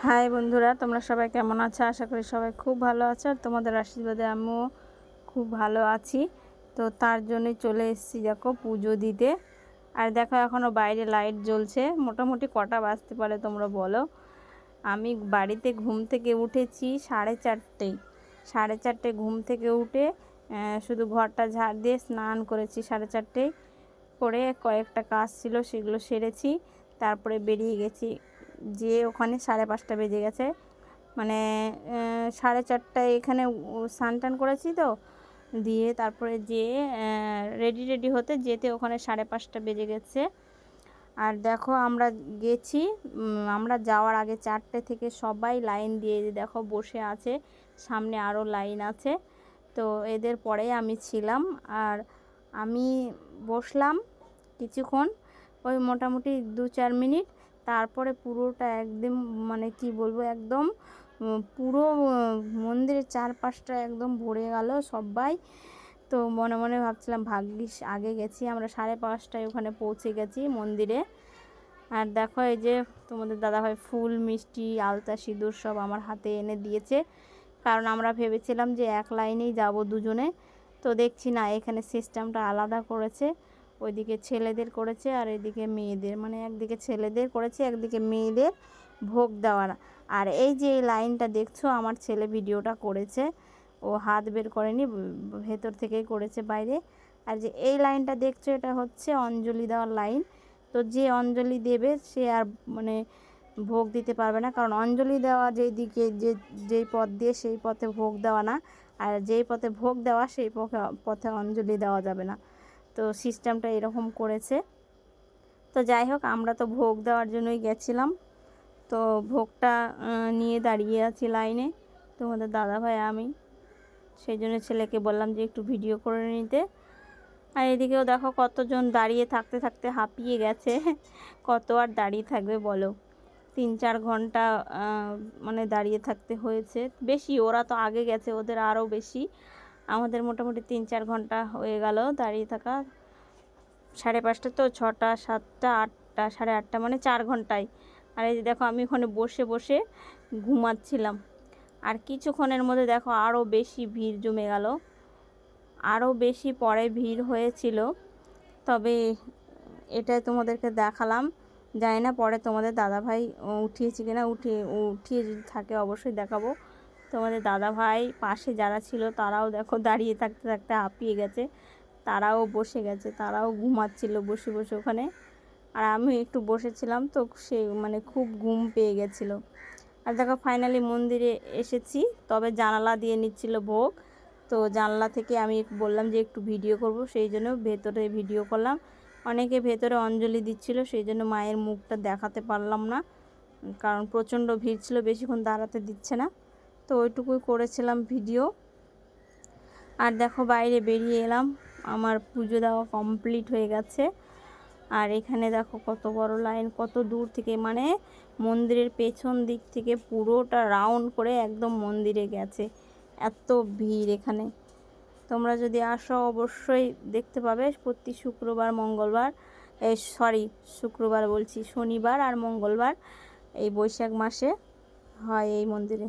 High বন্ধুরা, তোমরা সবাই কেমন আছো? আশা করি সবাই খুব ভালো আছো। আর তোমাদের আশীর্বাদে আমিও খুব ভালো আছি। তো তার জন্যই চলে এসেছি দেখো পুজো দিতে। আর দেখো এখনও বাইরে লাইট জ্বলছে। মোটামুটি কটা বাজতে পারে তোমরা বলো? আমি বাড়িতে ঘুম থেকে উঠেছি 4:30। 4:30 ঘুম থেকে উঠে শুধু ঘরটা ঝাড় দিয়ে স্নান করেছি 4:30 করে। কয়েকটা কাজ ছিল সেগুলো সেরেছি, তারপরে বেরিয়ে গেছি। যে ওখানে 5:30 বেজে গেছে, মানে 4:30 এখানে স্নান টান করেছি তো, দিয়ে তারপরে যে রেডি হতে যেতে ওখানে 5:30 বেজে গেছে। আর দেখো আমরা গেছি, আমরা যাওয়ার আগে 4টে থেকে সবাই লাইন দিয়ে দেখো বসে আছে। সামনে আরও লাইন আছে। তো এদের পরে আমি ছিলাম, আর আমি বসলাম কিছুক্ষণ, ওই মোটামুটি 2-4 মিনিট। তারপরে পুরোটা একদম মানে কি বলবো, একদম পুরো মন্দিরের চারপাশটা একদম ভরে গেল সবাই। তো মনে মনে ভাবছিলাম ভাগ্যিস আগে গেছি, আমরা 5:30টায় ওখানে পৌঁছে গেছি মন্দিরে। আর দেখো এই যে তোমাদের দাদাভাই ফুল মিষ্টি আলতা সিঁদুর সব আমার হাতে এনে দিয়েছে, কারণ আমরা ভেবেছিলাম যে এক লাইনেই যাব দুজনে। তো দেখছি না, এখানে সিস্টেমটা আলাদা করেছে। ওইদিকে ছেলেদের করেছে আর এদিকে মেয়েদের, মানে একদিকে ছেলেদের করেছে একদিকে মেয়েদের ভোগ দেওয়ার। আর এই যে এই লাইনটা দেখছো, আমার ছেলে ভিডিওটা করেছে, ও হাত বের করেনি, ভেতর থেকেই করেছে বাইরে। আর যে এই লাইনটা দেখছো, এটা হচ্ছে অঞ্জলি দেওয়ার লাইন। তো যে অঞ্জলি দেবে সে আর মানে ভোগ দিতে পারবে না, কারণ অঞ্জলি দেওয়া যেই দিকে যেই পথ দিয়ে সেই পথে ভোগ দেওয়া না, আর যেই পথে ভোগ দেওয়া সেই পথে অঞ্জলি দেওয়া যাবে না। তো সিস্টেমটা এরকম করেছে। তো যাই হোক, আমরা তো ভোগ দেওয়ার জন্যই গেছিলাম। তো ভোগটা নিয়ে দাঁড়িয়ে আছি লাইনে, তোমাদের দাদাভাই আমি। সেই জন্য ছেলেকে বললাম যে একটু ভিডিও করে নিতে। আর এদিকেও দেখো কতজন দাঁড়িয়ে থাকতে থাকতে হাঁপিয়ে গেছে। কত আর দাঁড়িয়ে থাকবে বলো? 3-4 ঘন্টা মানে দাঁড়িয়ে থাকতে হয়েছে। বেশি, ওরা তো আগে গেছে, ওদের আরও বেশি। আমাদের মোটামুটি 3-4 ঘন্টা হয়ে গেল দাঁড়িয়ে থাকা। 5:30 তো 6টা 7টা 8টা 8:30, মানে 4 ঘন্টায়। আর এই যে দেখো আমি ওখানে বসে বসে ঘুমাচ্ছিলাম। আর কিছুক্ষণের মধ্যে দেখো আরও বেশি ভিড় জমে গেল, আরও বেশি পরে ভিড় হয়েছিল। তবে এটাই তোমাদেরকে দেখালাম, জানি না পরে তোমাদের দাদাভাই উঠিয়েছে কিনা। উঠিয়ে যদি থাকে অবশ্যই দেখাবো। তোমাদের দাদাভাই পাশে যারা ছিল তারাও দেখো দাঁড়িয়ে থাকতে থাকতে হাঁপিয়ে গেছে, তারাও বসে গেছে, তারাও ঘুমাচ্ছিল বসে বসে ওখানে। আর আমি একটু বসেছিলাম, তো সে মানে খুব ঘুম পেয়ে গেছিলো। আর দেখো ফাইনালি মন্দিরে এসেছি, তবে জানালা দিয়ে নিচ্ছিল ভোগ। তো জানলা থেকে আমি বললাম যে একটু ভিডিও করব, সেই জন্য ভেতরে ভিডিও করলাম। অনেকে ভেতরে অঞ্জলি দিচ্ছিল, সেই জন্য মায়ের মুখটা দেখাতে পারলাম না, কারণ প্রচণ্ড ভিড় ছিল, বেশিক্ষণ দাঁড়াতে দিচ্ছে না। তো ওইটুকুই করেছিলাম ভিডিও। আর দেখো বাইরে বেরিয়ে এলাম, আমার পুজো দেওয়া কমপ্লিট হয়ে গেছে। আর এখানে দেখো কত বড় লাইন, কত দূর থেকে, মানে মন্দিরের পেছন দিক থেকে পুরোটা রাউন্ড করে একদম মন্দিরে গেছে। এত ভিড় এখানে। তোমরা যদি আসো অবশ্যই দেখতে পাবে। প্রতি শুক্রবার মঙ্গলবার, শুক্রবার বলছি, শনিবার আর মঙ্গলবার এই বৈশাখ মাসে হয় এই মন্দিরে।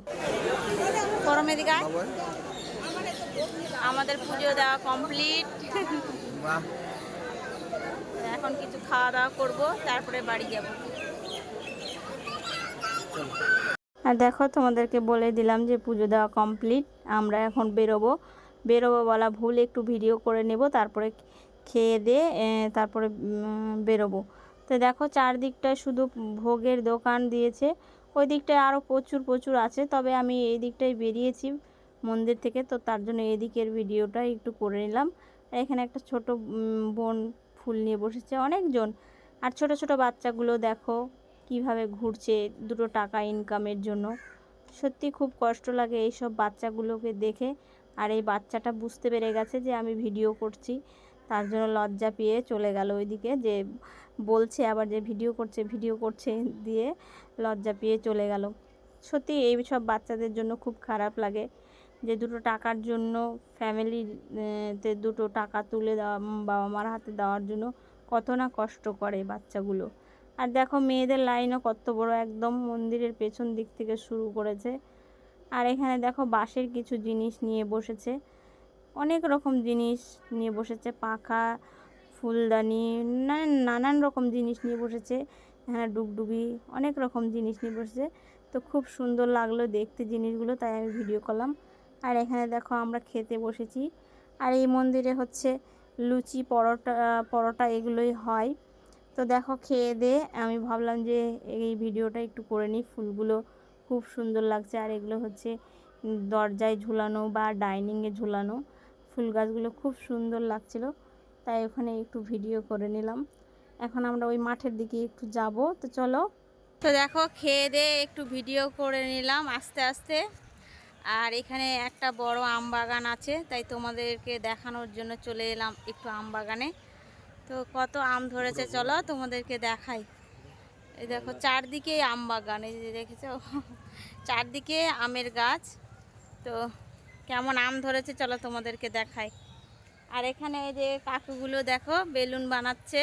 আমাদের পুজো দেওয়া কমপ্লিট। এখন কিছু খাওয়া দাওয়া করবো, তারপরে বাড়ি যাব। আর দেখো তোমাদেরকে বলে দিলাম যে পুজো দেওয়া কমপ্লিট, আমরা এখন বেরোবো বলা ভুল, একটু ভিডিও করে নেব, তারপরে খেয়ে দিয়ে তারপরে বেরোবো। তো দেখো চারদিকটায় শুধু ভোগের দোকান দিয়েছে, ওই দিকটায় আরও প্রচুর আছে। তবে আমি এই দিকটায় বেরিয়েছি মন্দির থেকে, তো তার জন্য এদিকের ভিডিওটা একটু করে নিলাম। এখানে একটা ছোট বোন ফুল নিয়ে বসেছে, অনেকজন। আর ছোট ছোট বাচ্চাগুলো দেখো কিভাবে ঘুরছে দুটো টাকা ইনকামের জন্য। সত্যি খুব কষ্ট লাগে এইসব বাচ্চাগুলোকে দেখে। আর এই বাচ্চাটা বুঝতে পেরে গেছে যে আমি ভিডিও করছি, তার জন্য লজ্জা পেয়ে চলে গেল ওইদিকে, যে বলছে আবার যে ভিডিও করছে দিয়ে লজ্জা পেয়ে চলে গেল। সত্যি এই সব বাচ্চাদের জন্য খুব খারাপ লাগে, যে দুটো টাকার জন্য ফ্যামিলিতে দুটো টাকা তুলে দেওয়া, বাবা মার হাতে দেওয়ার জন্য কত না কষ্ট করে বাচ্চাগুলো। আর দেখো মেয়েদের লাইনও কত বড়, একদম মন্দিরের পেছন দিক থেকে শুরু করেছে। আর এখানে দেখো বাঁশের কিছু জিনিস নিয়ে বসেছে, অনেক রকম জিনিস নিয়ে বসেছে, পাখা, ফুলদানি, নানান রকম জিনিস নিয়ে বসেছে। এখানে ডুগডুগি, অনেক রকম জিনিস নিয়ে বসেছে। তো খুব সুন্দর লাগলো দেখতে জিনিসগুলো, তাই আমি ভিডিও করলাম। আর এখানে দেখো আমরা খেতে বসেছি। আর এই মন্দিরে হচ্ছে লুচি, পরোটা এগুলোই হয়। তো দেখো খেয়ে দিয়ে আমি ভাবলাম যে এই ভিডিওটা একটু করে নিই। ফুলগুলো খুব সুন্দর লাগছে, আর এগুলো হচ্ছে দরজায় ঝুলানো বা ডাইনিংয়ে ঝুলানো ফুল গাছগুলো খুব সুন্দর লাগছিল, তাই ওখানে একটু ভিডিও করে নিলাম। এখন আমরা ওই মাঠের দিকে একটু যাব, তো চলো। তো দেখো খেয়ে দিয়ে একটু ভিডিও করে নিলাম আস্তে আস্তে। আর এখানে একটা বড় আম বাগান আছে, তাই তোমাদেরকে দেখানোর জন্য চলে এলাম একটু আম বাগানে। তো কত আম ধরেছে চলো তোমাদেরকে দেখাই। এই দেখো চারদিকে আম বাগান, এই যে দেখেছো চারদিকে আমের গাছ। তো কেমন আম ধরেছে চলো তোমাদেরকে দেখাই। আর এখানে এই যে কাকুগুলো দেখো বেলুন বানাচ্ছে,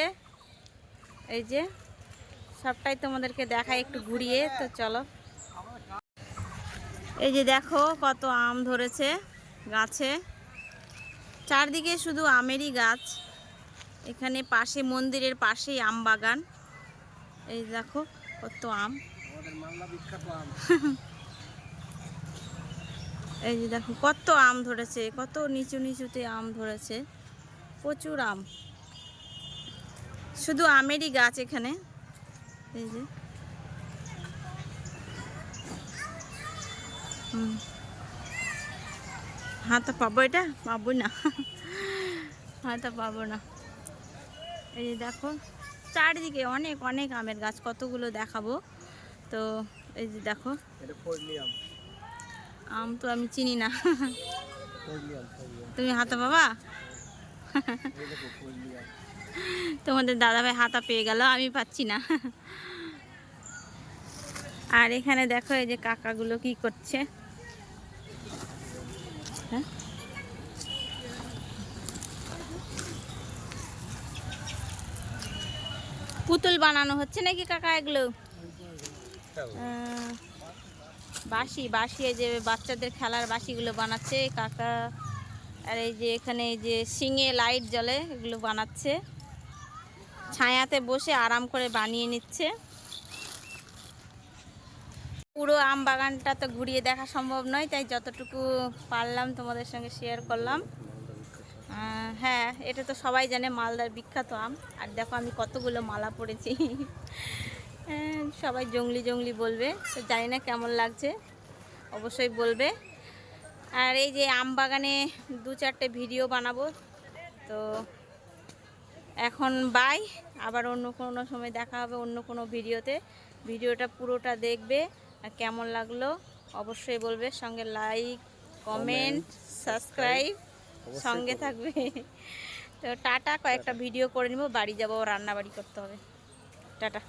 এই যে সবটাই তোমাদেরকে দেখাই একটু ঘুরিয়ে। তো চলো, এই যে দেখো কত আম ধরেছে গাছে, চারদিকে শুধু আমেরই গাছ। এখানে পাশে মন্দিরের পাশেই আম বাগান, এই দেখো কত আম এই যে দেখো কত আম ধরেছে, কত নিচু নিচুতে আম ধরেছে, প্রচুর আম, শুধু আমেরই গাছ এখানে। এই যে হাতে পাবো, এটা পাবো না হাতে পাবো না। এই যে দেখো চারিদিকে অনেক অনেক আমের গাছ, কতগুলো দেখাবো। তো এই যে দেখো আম তো আমি চিনি না তুমি হাতা বাবা তোমাদের দাদাভাই হাতা পেয়ে গেল, আমি পাচ্ছি না আর এখানে দেখো এই যে কাকাগুলো কি করছে, হ্যাঁ পুতুল বানানো হচ্ছে নাকি কাকা এগুলো? বাঁশি বাঁশি, এই যে বাচ্চাদের খেলার বাঁশিগুলো বানাচ্ছে কাকা। আর এই যে এখানে এই যে শিঙে লাইট জ্বলে এগুলো বানাচ্ছে, ছায়াতে বসে আরাম করে বানিয়ে নিচ্ছে। পুরো আম বাগানটা তো ঘুরিয়ে দেখা সম্ভব নয়, তাই যতটুকু পারলাম তোমাদের সঙ্গে শেয়ার করলাম। হ্যাঁ, এটা তো সবাই জানে মালদার বিখ্যাত আম। আর দেখো আমি কতগুলো মালা পড়েছি সবাই জঙ্গলি জঙ্গলি বলবে, তো জানি না কেমন লাগছে, অবশ্যই বলবে। আর এই যে আম বাগানে 2-4টে ভিডিও বানাবো। তো এখন বাই, আবার অন্য কোনো সময় দেখা হবে অন্য কোনো ভিডিওতে। ভিডিওটা পুরোটা দেখবে, আর কেমন লাগলো অবশ্যই বলবে, সঙ্গে লাইক, কমেন্ট, সাবস্ক্রাইব সঙ্গে থাকবে। তো টাটা, কয়েকটা ভিডিও করে নিব, বাড়ি যাবো, রান্না বাড়ি করতে হবে। টাটা।